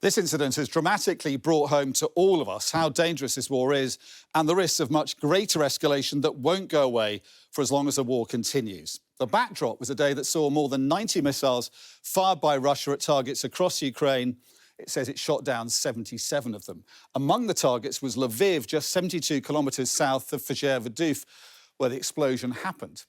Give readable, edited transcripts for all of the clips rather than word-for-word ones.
This incident has dramatically brought home to all of us how dangerous this war is and the risks of much greater escalation that won't go away for as long as the war continues. The backdrop was a day that saw more than 90 missiles fired by Russia at targets across Ukraine. It says it shot down 77 of them. Among the targets was Lviv, just 72 kilometres south of Verduf, where the explosion happened.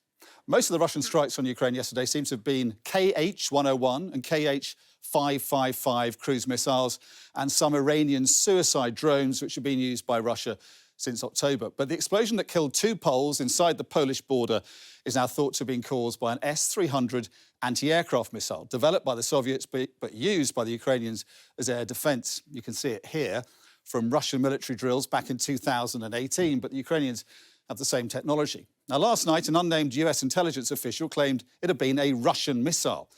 Most of the Russian strikes on Ukraine yesterday seem to have been Kh-101 and Kh-555 cruise missiles and some Iranian suicide drones which have been used by Russia since October. But the explosion that killed 2 Poles inside the Polish border is now thought to have been caused by an S-300 anti-aircraft missile, developed by the Soviets but used by the Ukrainians as air defence. You can see it here from Russian military drills back in 2018, but the Ukrainians have the same technology. Now, last night, an unnamed US intelligence official claimed it had been a Russian missile.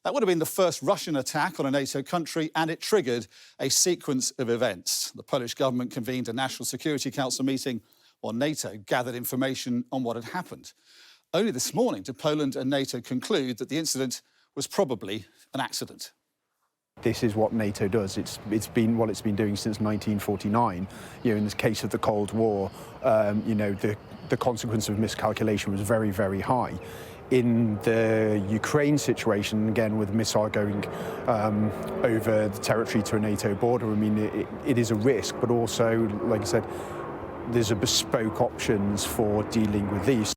That would have been the first Russian attack on a NATO country, and it triggered a sequence of events. The Polish government convened a National Security Council meeting while NATO gathered information on what had happened. Only this morning did Poland and NATO conclude that the incident was probably an accident. This is what NATO does. It's been what it's been doing since 1949. In this case of the Cold War, the consequence of miscalculation was very, very high. In the Ukraine situation, again, with a missile going over the territory to a NATO border, I mean, it is a risk, but also, like I said, there's a bespoke options for dealing with these.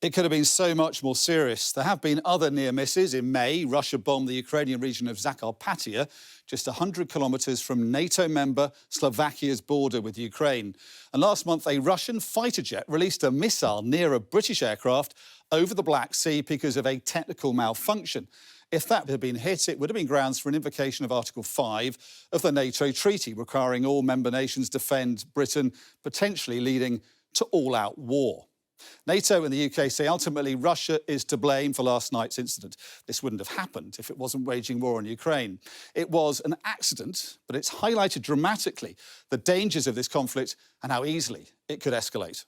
It could have been so much more serious. There have been other near misses. In May, Russia bombed the Ukrainian region of Zakarpattia, just 100 kilometres from NATO member Slovakia's border with Ukraine. And last month, a Russian fighter jet released a missile near a British aircraft over the Black Sea because of a technical malfunction. If that had been hit, it would have been grounds for an invocation of Article 5 of the NATO treaty, requiring all member nations defend Britain, potentially leading to all-out war. NATO and the UK say ultimately Russia is to blame for last night's incident. This wouldn't have happened if it wasn't waging war on Ukraine. It was an accident, but it's highlighted dramatically the dangers of this conflict and how easily it could escalate.